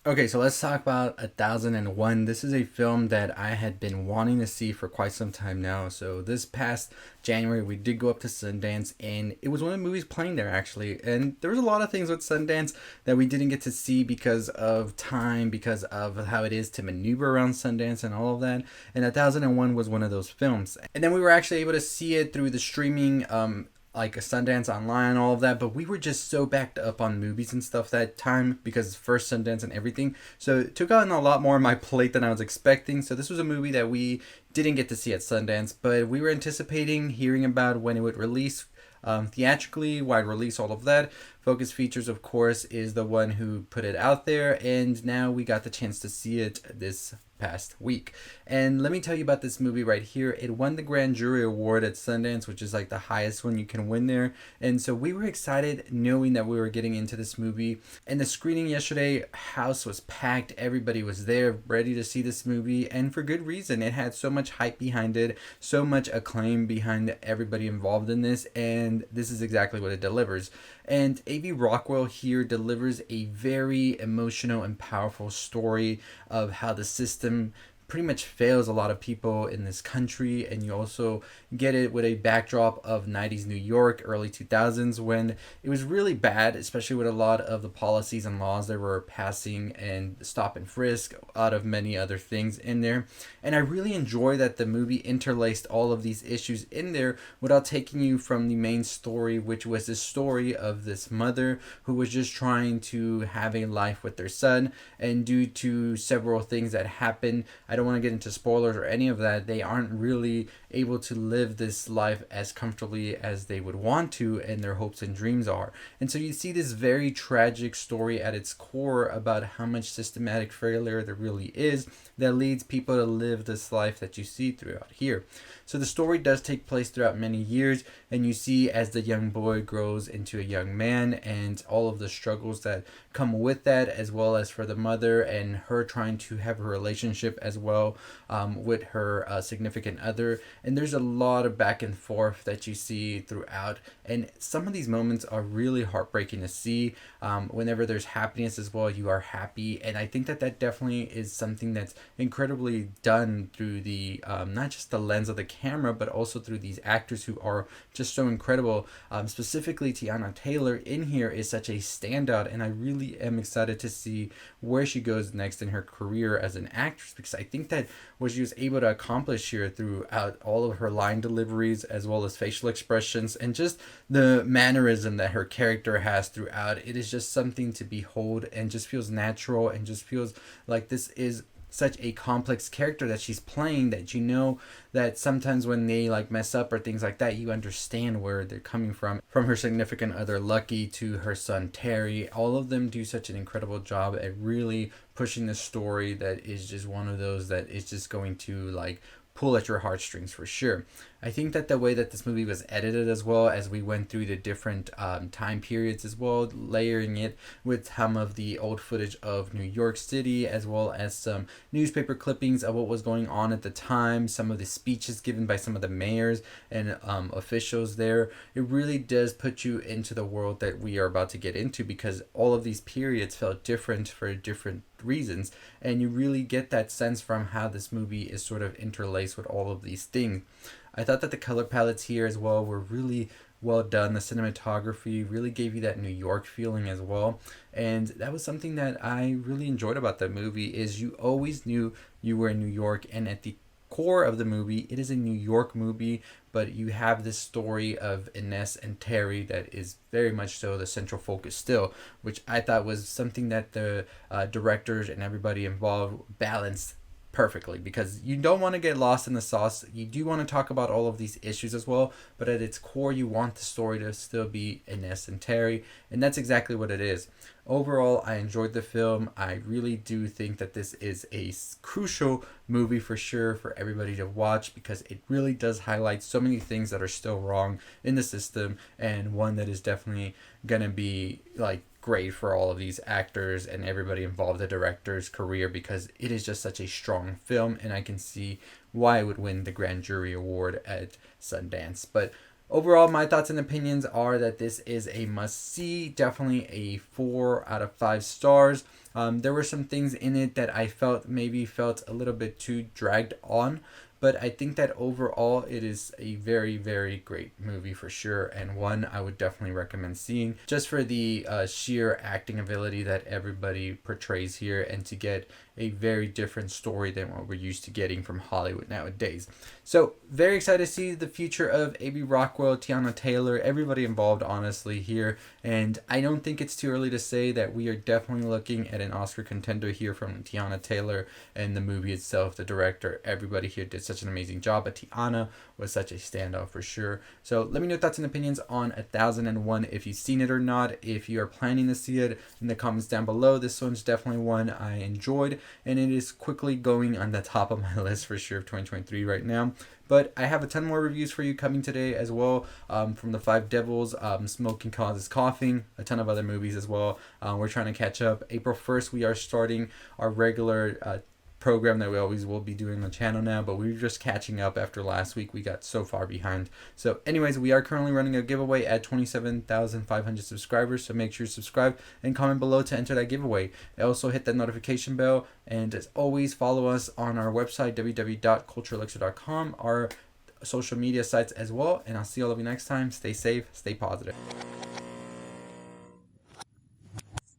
Okay, so let's talk about 1001. This is a film that I had been wanting to see for quite some time now. So this past January, we did go up to Sundance, and it was one of the movies playing there actually. And there was a lot of things with Sundance that we didn't get to see because of time, because of how it is to maneuver around Sundance and all of that. And 1001 was one of those films. And then we were actually able to see it through the streaming like a Sundance Online, all of that. But we were just so backed up on movies and stuff that time because it's first Sundance and everything. So it took on a lot more of my plate than I was expecting. So this was a movie that we didn't get to see at Sundance, but we were anticipating hearing about when it would release theatrically, wide release, all of that. Focus Features, of course, is the one who put it out there, and now we got the chance to see it this past week. And let me tell you about this movie right here. It won the Grand Jury Award at Sundance, which is like the highest one you can win there. And so we were excited knowing that we were getting into this movie. And the screening yesterday, house was packed. Everybody was there ready to see this movie, and for good reason. It had so much hype behind it, so much acclaim behind everybody involved in this, and this is exactly what it delivers. And A.V. Rockwell here delivers a very emotional and powerful story of how the system pretty much fails a lot of people in this country, and you also get it with a backdrop of 90s New York, early 2000s, when it was really bad, especially with a lot of the policies and laws that were passing and stop and frisk out of many other things in there. And I really enjoy that the movie interlaced all of these issues in there without taking you from the main story, which was the story of this mother who was just trying to have a life with their son, and due to several things that happened, I don't want to get into spoilers or any of that, they aren't really able to live this life as comfortably as they would want to, and their hopes and dreams are. And so you see this very tragic story at its core about how much systematic failure there really is that leads people to live this life that you see throughout here. So the story does take place throughout many years, and you see as the young boy grows into a young man and all of the struggles that come with that, as well as for the mother and her trying to have a relationship as well with her significant other. And there's a lot of back and forth that you see throughout, and some of these moments are really heartbreaking to see. Whenever there's happiness as well, you are happy, and I think that that definitely is something that's incredibly done through the not just the lens of the camera, but also through these actors who are just so incredible. Specifically, Tiana Taylor in here is such a standout, and I really am excited to see where she goes next in her career as an actress, because I think that what she was able to accomplish here throughout all of her line deliveries, as well as facial expressions, and just the mannerism that her character has throughout, it is just something to behold and just feels natural, and just feels like this is such a complex character that she's playing, that you know that sometimes when they like mess up or things like that, you understand where they're coming from her significant other Lucky to her son Terry. All of them do such an incredible job at really pushing the story that is just one of those that is just going to like pull at your heartstrings for sure. I think that the way that this movie was edited, as well as we went through the different time periods as well, layering it with some of the old footage of New York City, as well as some newspaper clippings of what was going on at the time, some of the speeches given by some of the mayors and officials there. It really does put you into the world that we are about to get into, because all of these periods felt different for different reasons, and you really get that sense from how this movie is sort of interlaced with all of these things. I thought that the color palettes here as well were really well done. The cinematography really gave you that New York feeling as well, and that was something that I really enjoyed about the movie, is you always knew you were in New York, and at the core of the movie, it is a New York movie, but you have this story of Inez and Terry that is very much so the central focus still, which I thought was something that the directors and everybody involved balanced perfectly, because you don't want to get lost in the sauce. You do want to talk about all of these issues as well, but at its core, you want the story to still be Inez and Terry, and that's exactly what it is. Overall, I enjoyed the film. I really do think that this is a crucial movie for sure for everybody to watch, because it really does highlight so many things that are still wrong in the system, and one that is definitely gonna be like great for all of these actors and everybody involved, the director's career, because it is just such a strong film, and I can see why it would win the Grand Jury Award at Sundance. But Overall, my thoughts and opinions are that this is a must see, definitely a 4 out of 5 stars. There were some things in it that I felt a little bit too dragged on, but I think that overall it is a very, very great movie for sure, and one I would definitely recommend seeing just for the sheer acting ability that everybody portrays here, and to get a very different story than what we're used to getting from Hollywood nowadays. So, very excited to see the future of A.B. Rockwell, Tiana Taylor, everybody involved, honestly, here. And I don't think it's too early to say that we are definitely looking at an Oscar contender here from Tiana Taylor and the movie itself, the director. Everybody here did such an amazing job, but Tiana was such a standout for sure. So, let me know thoughts and opinions on 1001 if you've seen it or not. If you are planning to see it, in the comments down below. This one's definitely one I enjoyed, and it is quickly going on the top of my list for sure of 2023 right now. But I have a ton more reviews for you coming today as well, from The Five Devils, Smoking Causes Coughing, a ton of other movies as well. We're trying to catch up. April 1st, we are starting our regular program that we always will be doing on the channel now, but we're just catching up after last week. We got so far behind. So anyways, we are currently running a giveaway at 27,500 subscribers, so make sure you subscribe and comment below to enter that giveaway. Also hit that notification bell, and as always, follow us on our website www.culturelexer.com, our social media sites as well, and I'll see all of you next time. Stay safe, stay positive.